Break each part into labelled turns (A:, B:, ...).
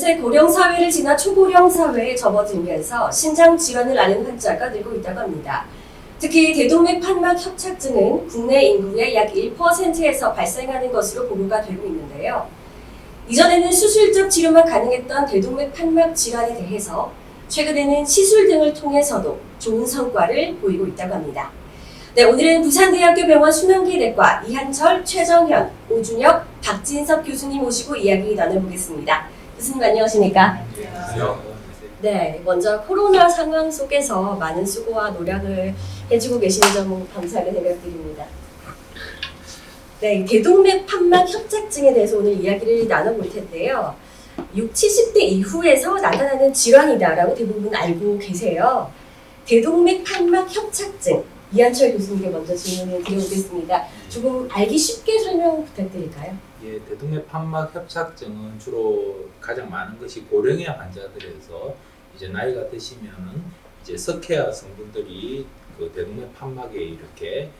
A: 현재 고령 사회를 지나 초고령 사회에 접어들면서 심장 질환을 앓는 환자가 늘고 있다고 합니다. 특히 대동맥 판막 협착증은 국내 인구의 약 1%에서 발생하는 것으로 보고가 되고 있는데요. 이전에는 수술적 치료만 가능했던 대동맥 판막 질환에 대해서 최근에는 시술 등을 통해서도 좋은 성과를 보이고 있다고 합니다. 네, 오늘은 부산대학교 병원 순환기내과 이한철, 최정현, 오준혁, 박진섭 교수님 모시고 이야기 나눠보겠습니다. 교수님 안녕하십니까?
B: 안녕하세요.
A: 네, 먼저 코로나 상황 속에서 많은 수고와 노력을 해주고 계시는 점 감사하게 생각드립니다. 네, 대동맥 판막 협착증에 대해서 오늘 이야기를 나눠볼 텐데요. 60, 70대 이후에서 나타나는 질환이다라고 대부분 알고 계세요. 대동맥 판막 협착증, 이한철 교수님께 먼저 질문을 드려보겠습니다. 조금 알기 쉽게 설명 부탁드릴까요?
B: 예, 대동맥 판막 협착증은 주로 가장 많은 것이 고령의 환자들에서 이제 나이가 드시면은 이제 석회화 성분들이 그 대동맥 판막에 이렇게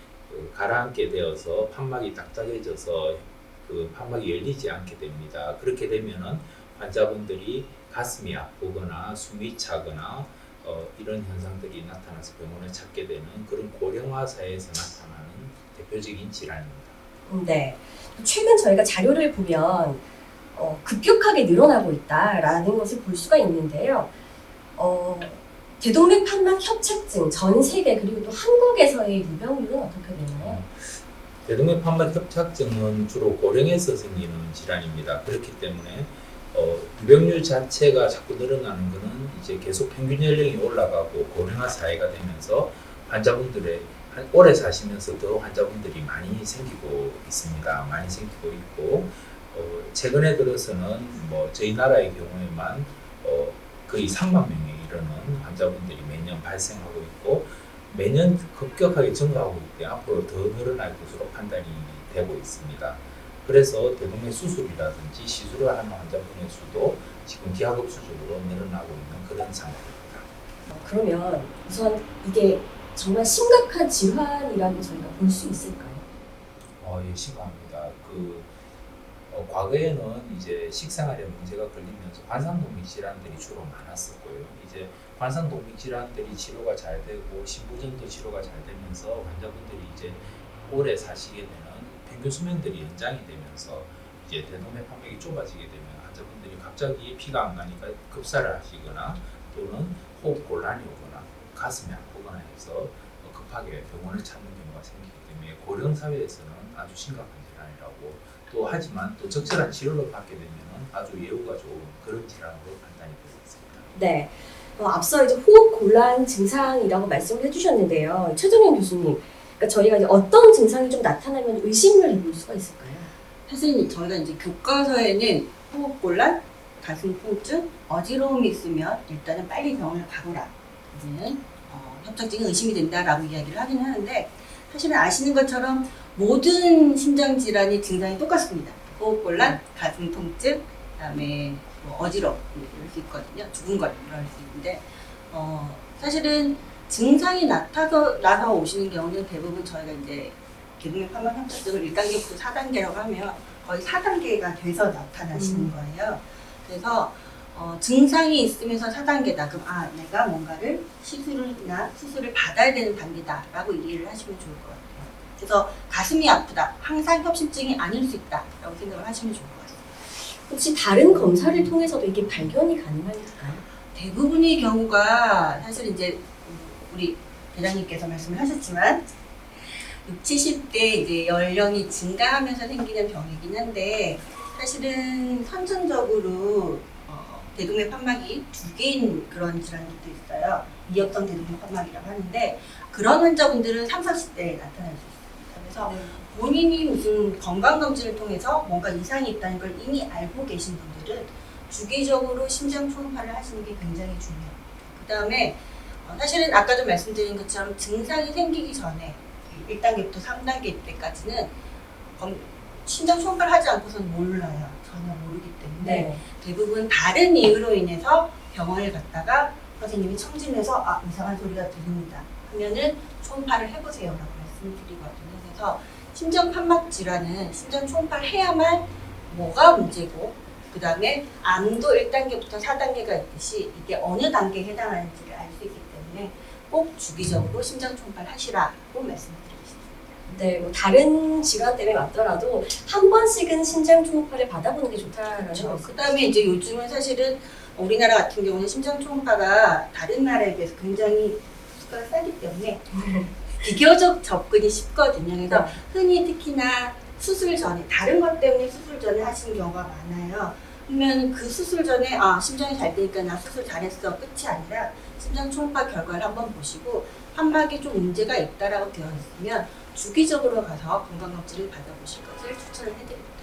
B: 가라앉게 되어서 판막이 딱딱해져서 그 판막이 열리지 않게 됩니다. 그렇게 되면은 환자분들이 가슴이 아프거나 숨이 차거나 이런 현상들이 나타나서 병원을 찾게 되는 그런 고령화 사회에서 나타나는 대표적인 질환입니다.
A: 네. 최근 저희가 자료를 보면 급격하게 늘어나고 있다라는 것을 볼 수가 있는데요. 대동맥 판막 협착증 전 세계 그리고 또 한국에서의 유병률은 어떻게 되나요?
B: 대동맥 판막 협착증은 주로 고령에서 생기는 질환입니다. 그렇기 때문에 유병률 자체가 자꾸 늘어나는 것은 이제 계속 평균 연령이 올라가고 고령화 사회가 되면서 환자분들의 오래 사시면서 더 환자분들이 많이 생기고 있습니다. 많이 생기고 있고 최근에 들어서는 뭐 저희 나라의 경우에만 거의 3만 명에 이르는 환자분들이 매년 발생하고 있고 매년 급격하게 증가하고 있고 앞으로 더 늘어날 것으로 판단이 되고 있습니다. 그래서 대동맥 수술이라든지 시술을 하는 환자분의 수도 지금 기하급수적으로 늘어나고 있는 그런 상황입니다.
A: 그러면 우선 이게 정말 심각한 질환이라고 저희가 볼 수 있을까요?
B: 예, 심각합니다. 과거에는 이제 식생활에 문제가 걸리면서 관상동맥 질환들이 주로 많았었고요. 이제 관상동맥 질환들이 치료가 잘 되고 신부전도 치료가 잘 되면서 환자분들이 이제 오래 사시게 되는 평균 수명들이 연장이 되면서 이제 대동맥 판막이 좁아지게 되면 환자분들이 갑자기 피가 안 가니까 급사를 하시거나 또는 호흡 곤란이 오거나 가슴이 아프거나 해서 급하게 병원을 찾는 경우가 생기기 때문에 고령 사회에서는 아주 심각한 질환이라고 또 하지만 또 적절한 치료를 받게 되면 아주 예후가 좋은 그런 질환으로 판단이 되고 있습니다.
A: 네. 앞서 이제 호흡 곤란 증상이라고 말씀을 해주셨는데요. 최정현 교수님, 그러니까 저희가 이제 어떤 증상이 좀 나타나면 의심을 해볼 수가 있을까요?
C: 사실 저희가 이제 교과서에는 호흡곤란, 가슴 통증, 어지러움이 있으면 일단은 빨리 병원을 가보라. 이제는 협착증이 의심이 된다라고 이야기를 하긴 하는데 사실은 아시는 것처럼 모든 심장 질환이 증상이 똑같습니다. 호흡곤란, 가슴 통증, 그다음에 어지러움 이럴 수 있거든요. 두근거림 이럴 수 있는데 사실은 증상이 나타나서 오시는 경우는 대부분 저희가 이제 대동맥 판막 협착증을 1단계부터 4단계라고 하면 거의 4단계가 돼서 나타나시는 거예요. 그래서 증상이 있으면서 4단계다. 그럼 내가 뭔가를 수술을 받아야 되는 단계다라고 이해를 하시면 좋을 것 같아요. 그래서 가슴이 아프다. 항상 협심증이 아닐 수 있다라고 생각을 하시면 좋을 것 같아요.
A: 혹시 다른 검사를 통해서도 이게 발견이 가능할까요?
C: 대부분의 경우가 사실 이제 우리 대장님께서 말씀을 하셨지만 60, 70대 이제 연령이 증가하면서 생기는 병이긴 한데 사실은 선천적으로 대동맥 판막이 두 개인 그런 질환들도 있어요. 이엽성 대동맥 판막이라고 하는데 그런 환자분들은 30, 40대에 나타날 수 있습니다. 그래서 본인이 무슨 건강검진을 통해서 뭔가 이상이 있다는 걸 이미 알고 계신 분들은 주기적으로 심장 초음파를 하시는 게 굉장히 중요합니다. 그 다음에 사실은 아까도 말씀드린 것처럼 증상이 생기기 전에 1단계부터 3단계 때까지는 심장 초음파를 하지 않고서는 몰라요. 전혀 모르기 때문에 대부분 다른 이유로 인해서 병원을 갔다가 선생님이 청진해서 이상한 소리가 들립니다 하면은 초음파를 해보세요 라고 말씀을 드리거든요. 그래서 심장 판막 질환은 심장 초음파를 해야만 뭐가 문제고 그 다음에 암도 1단계부터 4단계가 있듯이 이게 어느 단계에 해당하는지를 알 수 있기 때문에 꼭 주기적으로 심장 초음파를 하시라고 말씀드리겠습니다.
A: 네, 뭐 다른 질환 때문에 왔더라도 한 번씩은 심장 초음파를 받아보는 게 좋다라는
C: 그렇죠.
A: 말씀.
C: 그 다음에 이제 요즘은 사실은 우리나라 같은 경우는 심장 초음파가 다른 나라에 비해서 굉장히 수가가 싸기 때문에 비교적 접근이 쉽거든요. 그래서 흔히 특히나 수술 전에 다른 것 때문에 수술 전에 하시는 경우가 많아요. 그러면 그 수술 전에 심장이 잘 되니까 나 수술 잘했어 끝이 아니라 심장 초음파 결과를 한번 보시고 판막에 좀 문제가 있다라고 되어 있으면 주기적으로 가서 건강검진을 받아보실 것을 추천을 해드립니다.